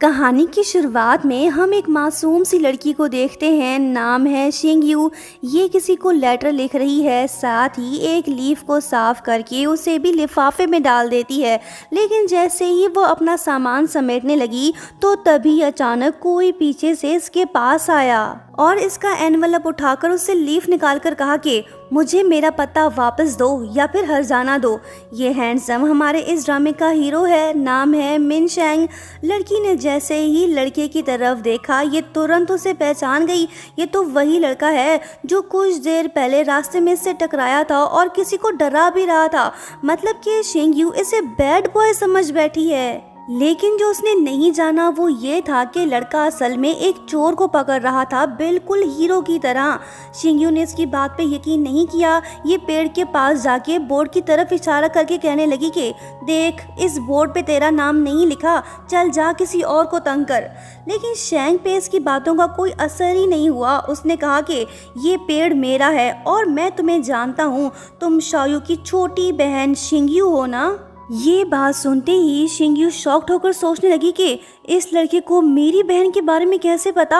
कहानी की शुरुआत में हम एक मासूम सी लड़की को देखते हैं। नाम है शिंगयू। ये किसी को लेटर लिख रही है, साथ ही एक लीफ को साफ करके उसे भी लिफाफे में डाल देती है। लेकिन जैसे ही वो अपना सामान समेटने लगी तो तभी अचानक कोई पीछे से इसके पास आया और इसका एनवलप उठाकर उससे लीफ निकालकर कहा कि मुझे मेरा पता वापस दो या फिर हर जाना दो। ये हैंडसम हमारे इस ड्रामे का हीरो है, नाम है मिन शेंग। लड़की ने जैसे ही लड़के की तरफ देखा ये तुरंत उसे पहचान गई। ये तो वही लड़का है जो कुछ देर पहले रास्ते में इससे टकराया था और किसी को डरा भी रहा था। मतलब कि शिंगयू इसे बैड बॉय समझ बैठी है। लेकिन जो उसने नहीं जाना वो ये था कि लड़का असल में एक चोर को पकड़ रहा था, बिल्कुल हीरो की तरह। शिंगयू ने इसकी बात पे यकीन नहीं किया। ये पेड़ के पास जाके बोर्ड की तरफ इशारा करके कहने लगी कि देख, इस बोर्ड पे तेरा नाम नहीं लिखा, चल जा किसी और को तंग कर। लेकिन शेंग पे इसकी बातों का कोई असर ही नहीं हुआ। उसने कहा कि ये पेड़ मेरा है और मैं तुम्हें जानता हूँ, तुम शाओयू की छोटी बहन शिंगयू हो ना। ये बात सुनते ही शिंगयू शॉक्ड होकर सोचने लगी कि इस लड़के को मेरी बहन के बारे में कैसे पता।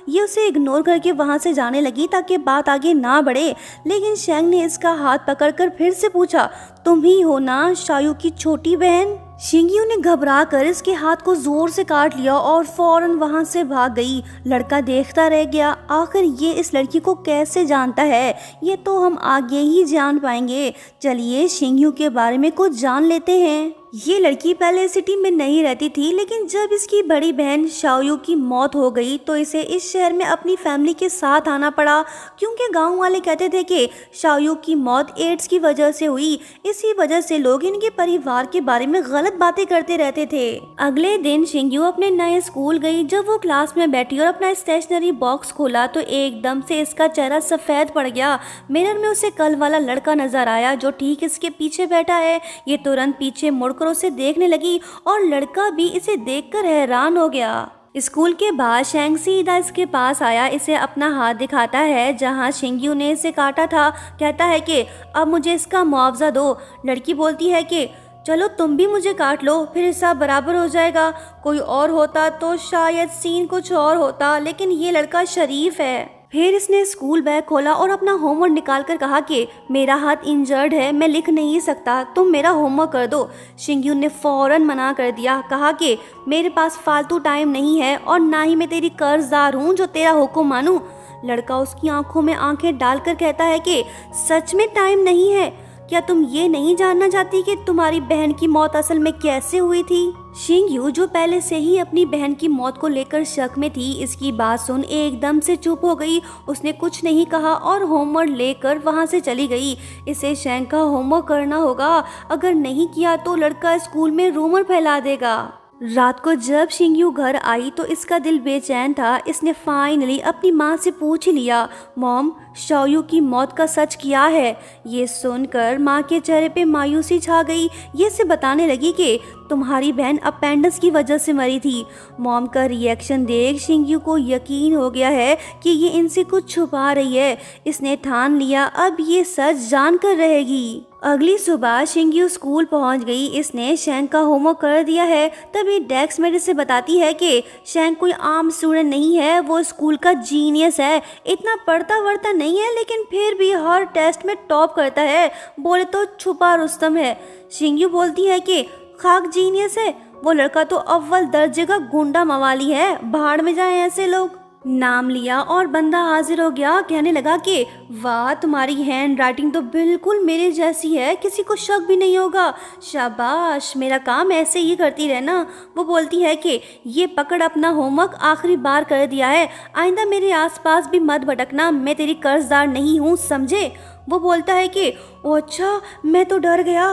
ये उसे इग्नोर करके वहां से जाने लगी ताकि बात आगे ना बढ़े। लेकिन शेंग ने इसका हाथ पकड़कर फिर से पूछा, तुम ही हो ना शाओयू की छोटी बहन। शिंगयू ने घबरा कर इसके हाथ को जोर से काट लिया और फौरन वहां से भाग गई। लड़का देखता रह गया, आखिर ये इस लड़की को कैसे जानता है, ये तो हम आगे ही जान पाएंगे। चलिए शिंगयू के बारे में कुछ जान लेते हैं। ये लड़की पहले सिटी में नहीं रहती थी, लेकिन जब इसकी बड़ी बहन शाओयू की मौत हो गई तो इसे इस शहर में अपनी फैमिली के साथ आना पड़ा, क्योंकि गांव वाले कहते थे कि शाओयू की मौत एड्स की वजह से हुई। इसी वजह से लोग इनके परिवार के बारे में गलत बातें करते रहते थे। अगले दिन शिंगयू अपने नए स्कूल गई। जब वो क्लास में बैठी और अपना स्टेशनरी बॉक्स खोला तो एकदम से इसका चेहरा सफेद पड़ गया। मिरर में उसे कल वाला लड़का नजर आया जो ठीक इसके पीछे बैठा है। ये तुरंत पीछे मुड़कर उसे देखने लगी और लड़का भी इसे देखकर हैरान हो गया। स्कूल के बाद शेंग सीधा इसके पास आया, इसे अपना हाथ दिखाता है जहां शिंगयू ने इसे काटा था। कहता है कि अब मुझे इसका मुआवजा दो। लड़की बोलती है कि चलो तुम भी मुझे काट लो, फिर हिसाब बराबर हो जाएगा। कोई और होता तो शायद सीन कुछ और होता, लेकिन ये लड़का शरीफ है। फिर इसने स्कूल बैग खोला और अपना होमवर्क निकाल कर कहा कि मेरा हाथ इंजर्ड है, मैं लिख नहीं सकता, तुम मेरा होमवर्क कर दो। शिंगयू ने फौरन मना कर दिया, कहा कि मेरे पास फालतू टाइम नहीं है और ना ही मैं तेरी कर्जदार हूँ जो तेरा हुक्म मानूं। लड़का उसकी आंखों में आंखें डालकर कहता है कि सच में टाइम नहीं है? क्या तुम ये नहीं जानना चाहती कि तुम्हारी बहन की मौत असल में कैसे हुई थी? शिंगयू जो पहले से ही अपनी बहन की मौत को लेकर शक में थी, इसकी बात सुन एकदम से चुप हो गई। उसने कुछ नहीं कहा और होमवर्क लेकर वहां से चली गई। इसे शेंग का होमवर्क करना होगा, अगर नहीं किया तो लड़का स्कूल में रूमर फैला देगा। रात को जब शिंगयू घर आई तो इसका दिल बेचैन था। इसने फाइनली अपनी माँ से पूछ लिया, मॉम शाओयू की मौत का सच क्या है? ये सुनकर माँ के चेहरे पे मायूसी छा गई। ये से बताने लगी कि तुम्हारी बहन अपेंडिक्स की वजह से मरी थी। मॉम का रिएक्शन देख शिंगयू को यकीन हो गया है कि ये इनसे कुछ छुपा रही है। इसने ठान लिया अब ये सच जान कर रहेगी। अगली सुबह शिंगयू स्कूल पहुंच गई। इसने शेंग का होमवर्क कर दिया है। तभी डेस्क मेट से बताती है कि शेंग कोई आम स्टूडेंट नहीं है, वो स्कूल का जीनियस है। इतना पढ़ता वढ़ता नहीं है, लेकिन फिर भी हर टेस्ट में टॉप करता है। बोले तो छुपा रुस्तम है। शिंगयू बोलती है कि खाक जीनियस है, वो लड़का तो अव्वल दर्जे का गुंडा मवाली है, भाड़ में जाए ऐसे लोग। नाम लिया और बंदा हाजिर हो गया। कहने लगा कि वाह, तुम्हारी हैंड राइटिंग तो बिल्कुल मेरे जैसी है, किसी को शक भी नहीं होगा। शाबाश, मेरा काम ऐसे ही करती रहना। वो बोलती है कि ये पकड़, अपना होमवर्क आखिरी बार कर दिया है, आइंदा मेरे आसपास भी मत भटकना, मैं तेरी कर्जदार नहीं हूँ, समझे? वो बोलता है कि ओ अच्छा, मैं तो डर गया।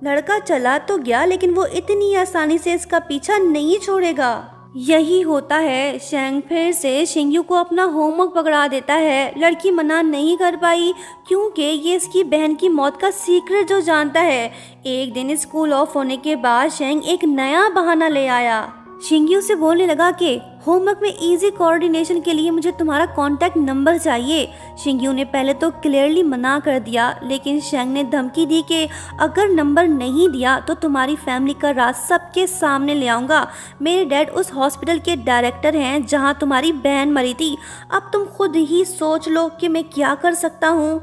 लड़का चला तो गया, लेकिन वो इतनी आसानी से इसका पीछा नहीं छोड़ेगा। यही होता है। शेंग फिर से शिंगयू को अपना होमवर्क पकड़ा देता है। लड़की मना नहीं कर पाई क्योंकि ये इसकी बहन की मौत का सीक्रेट जो जानता है। एक दिन स्कूल ऑफ होने के बाद शेंग एक नया बहाना ले आया। शिंगयू से बोलने लगा कि होमवर्क में इजी कोऑर्डिनेशन के लिए मुझे तुम्हारा कांटेक्ट नंबर चाहिए। शिंगयू ने पहले तो क्लियरली मना कर दिया, लेकिन शेंग ने धमकी दी कि अगर नंबर नहीं दिया तो तुम्हारी फैमिली का राज सबके सामने ले आऊँगा। मेरे डैड उस हॉस्पिटल के डायरेक्टर हैं जहाँ तुम्हारी बहन मरी थी। अब तुम खुद ही सोच लो कि मैं क्या कर सकता हूँ।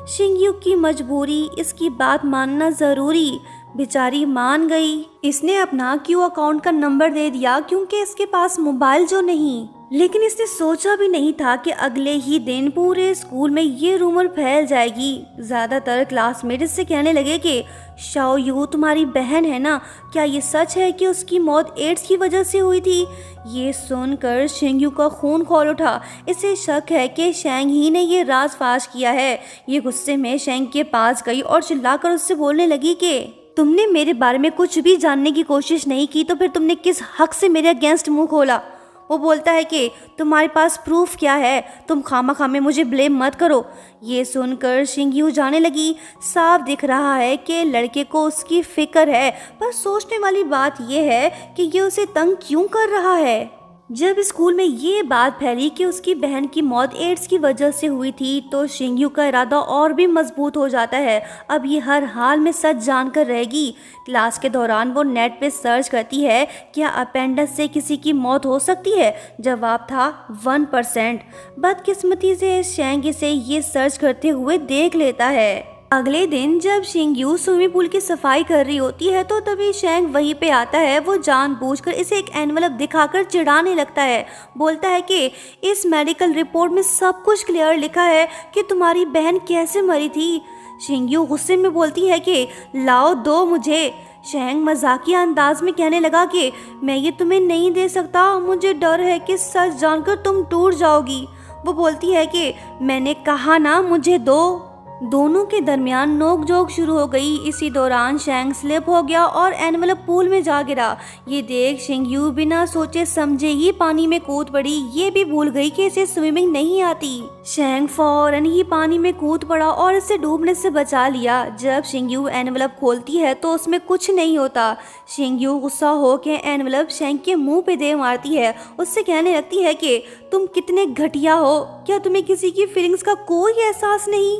शिंगयू की मजबूरी, इसकी बात मानना ज़रूरी। बेचारी मान गई। इसने अपना क्यू अकाउंट का नंबर दे दिया क्योंकि इसके पास मोबाइल जो नहीं। लेकिन इसने सोचा भी नहीं था कि अगले ही दिन पूरे स्कूल में ये रूमर फैल जाएगी। ज़्यादातर क्लासमेट इससे कहने लगे कि शाओयू तुम्हारी बहन है ना, क्या ये सच है कि उसकी मौत एड्स की वजह से हुई थी। ये सुनकर शिंगयू का खून खौल उठा। इसे शक है कि शेंग ही ने ये राज फाश किया है। ये गुस्से में शेंग के पास गई और चिल्लाकर उससे बोलने लगी कि तुमने मेरे बारे में कुछ भी जानने की कोशिश नहीं की तो फिर तुमने किस हक से मेरे अगेंस्ट मुंह खोला। वो बोलता है कि तुम्हारे पास प्रूफ क्या है, तुम खामा में मुझे ब्लेम मत करो। ये सुनकर शिंगयू जाने लगी। साफ दिख रहा है कि लड़के को उसकी फिक्र है, पर सोचने वाली बात यह है कि ये उसे तंग क्यों कर रहा है। जब स्कूल में ये बात फैली कि उसकी बहन की मौत एड्स की वजह से हुई थी तो शिंगयू का इरादा और भी मजबूत हो जाता है। अब ये हर हाल में सच जानकर रहेगी। क्लास के दौरान वो नेट पे सर्च करती है, क्या अपेंडिक्स से किसी की मौत हो सकती है। जवाब था 1%। बदकिस्मती से शेंग इसे ये सर्च करते हुए देख लेता है। अगले दिन जब शिंगयू स्विमिंग पूल की सफाई कर रही होती है तो तभी शेंग वहीं पे आता है। वो जानबूझकर इसे एक एनवलप दिखाकर चिढ़ाने लगता है। बोलता है कि इस मेडिकल रिपोर्ट में सब कुछ क्लियर लिखा है कि तुम्हारी बहन कैसे मरी थी। शिंगयू गुस्से में बोलती है कि लाओ दो मुझे। शेंग मजाकिया अंदाज में कहने लगा कि मैं ये तुम्हें नहीं दे सकता, मुझे डर है कि सच जानकर तुम टूट जाओगी। वो बोलती है कि मैंने कहा ना मुझे दो। दोनों के दरमियान नोकझोंक शुरू हो गई। इसी दौरान शेंग स्लिप हो गया और एनवलप पूल में जा गिरा। ये देख शिंगयू बिना सोचे समझे ही पानी में कूद पड़ी। ये भी भूल गई कि इसे स्विमिंग नहीं आती। शेंग फौरन ही पानी में कूद पड़ा और इसे डूबने से बचा लिया। जब शिंगयू एनवलप खोलती है तो उसमें कुछ नहीं होता। शिंगयू गुस्सा होकर एनवलप शेंग के मुंह पे दे मारती है। उससे कहने लगती है कि तुम कितने घटिया हो, क्या तुम्हें किसी की फीलिंग्स का कोई एहसास नहीं।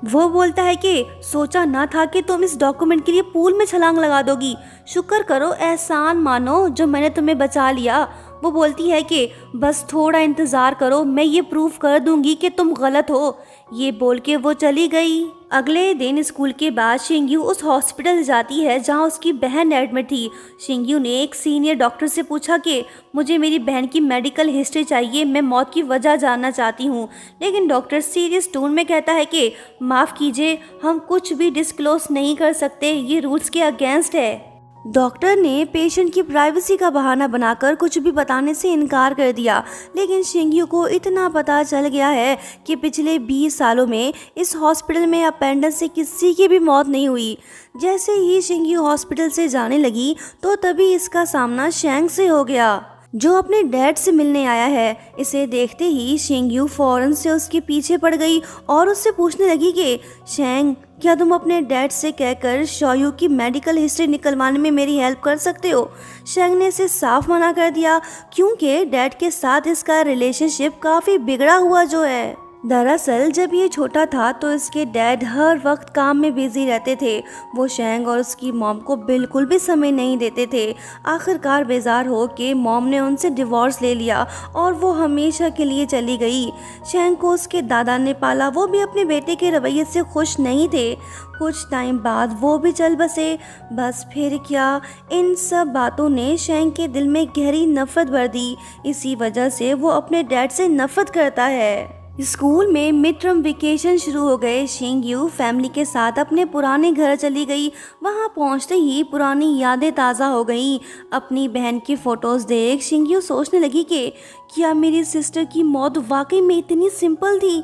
वो बोलता है कि सोचा ना था कि तुम इस डॉक्यूमेंट के लिए पूल में छलांग लगा दोगी। शुक्र करो, एहसान मानो जो मैंने तुम्हें बचा लिया। वो बोलती है कि बस थोड़ा इंतज़ार करो, मैं ये प्रूफ कर दूंगी कि तुम गलत हो। ये बोल के वो चली गई। अगले दिन स्कूल के बाद शिंगयू उस हॉस्पिटल जाती है जहां उसकी बहन एडमिट थी। शिंगयू ने एक सीनियर डॉक्टर से पूछा कि मुझे मेरी बहन की मेडिकल हिस्ट्री चाहिए, मैं मौत की वजह जानना चाहती हूं। लेकिन डॉक्टर सीरियस टोन में कहता है कि माफ़ कीजिए, हम कुछ भी डिस्क्लोज नहीं कर सकते, ये रूल्स के अगेंस्ट है। डॉक्टर ने पेशेंट की प्राइवेसी का बहाना बनाकर कुछ भी बताने से इनकार कर दिया। लेकिन शिंगयू को इतना पता चल गया है कि पिछले 20 सालों में इस हॉस्पिटल में अपेंडिक्स से किसी की भी मौत नहीं हुई। जैसे ही शिंगयू हॉस्पिटल से जाने लगी तो तभी इसका सामना शेंग से हो गया, जो अपने डैड से मिलने आया है। इसे देखते ही शिंगयू फौरन से उसके पीछे पड़ गई और उससे पूछने लगी कि शेंग, क्या तुम अपने डैड से कहकर शाओयू की मेडिकल हिस्ट्री निकलवाने में मेरी हेल्प कर सकते हो। शेंग ने इसे साफ मना कर दिया क्योंकि डैड के साथ इसका रिलेशनशिप काफ़ी बिगड़ा हुआ जो है। दरअसल जब ये छोटा था तो इसके डैड हर वक्त काम में बिजी रहते थे। वो शेंग और उसकी मॉम को बिल्कुल भी समय नहीं देते थे। आखिरकार बेजार हो के मॉम ने उनसे डिवोर्स ले लिया और वो हमेशा के लिए चली गई। शेंग को उसके दादा ने पाला, वो भी अपने बेटे के रवैये से खुश नहीं थे। कुछ टाइम बाद वो भी चल बसे। बस फिर क्या, इन सब बातों ने शेंग के दिल में गहरी नफरत भर दी। इसी वजह से वो अपने डैड से नफरत करता है। स्कूल में मिड टर्म वेकेशन शुरू हो गए। शिंगयू फैमिली के साथ अपने पुराने घर चली गई। वहां पहुंचते ही पुरानी यादें ताज़ा हो गईं। अपनी बहन की फ़ोटोज़ देख शिंगयू सोचने लगी कि क्या मेरी सिस्टर की मौत वाकई में इतनी सिंपल थी।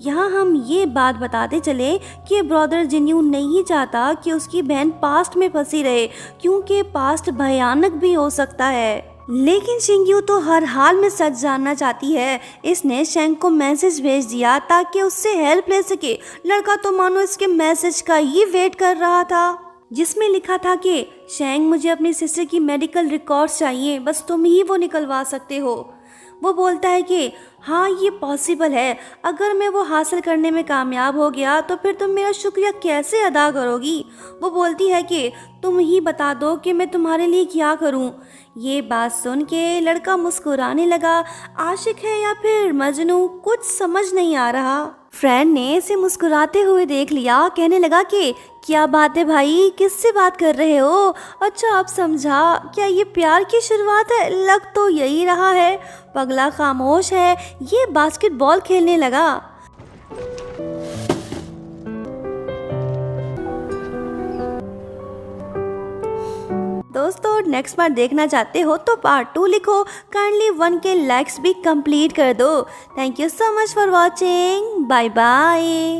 यहाँ हम ये बात बताते चले कि ब्रदर जिन्यू नहीं चाहता कि उसकी बहन पास्ट में फंसी रहे, क्योंकि पास्ट भयानक भी हो सकता है। लेकिन शिंगयू तो हर हाल में सच जानना चाहती है। इसने शेंग को मैसेज भेज दिया ताकि उससे हेल्प ले सके। लड़का तो मानो इसके मैसेज का ही वेट कर रहा था। जिसमें लिखा था कि शेंग, मुझे अपनी सिस्टर की मेडिकल रिकॉर्ड्स चाहिए, बस तुम ही वो निकलवा सकते हो। वो बोलता है कि हाँ ये पॉसिबल है, अगर मैं वो हासिल करने में कामयाब हो गया तो फिर तुम मेरा शुक्रिया कैसे अदा करोगी। वो बोलती है कि तुम ही बता दो कि मैं तुम्हारे लिए क्या करूं। ये बात सुन के लड़का मुस्कुराने लगा। आशिक है या फिर मजनू, कुछ समझ नहीं आ रहा। फ्रेंड ने इसे मुस्कुराते हुए देख लिया, कहने लगा कि क्या बात है भाई, किससे बात कर रहे हो? अच्छा अब समझा, क्या ये प्यार की शुरुआत है? लग तो यही रहा है। पगला खामोश है, ये बास्केटबॉल खेलने लगा। दोस्तों नेक्स्ट पार्ट देखना चाहते हो तो पार्ट 2 लिखो, काइंडली 1 के लाइक्स भी कंप्लीट कर दो। Thank you so much for watching, bye bye.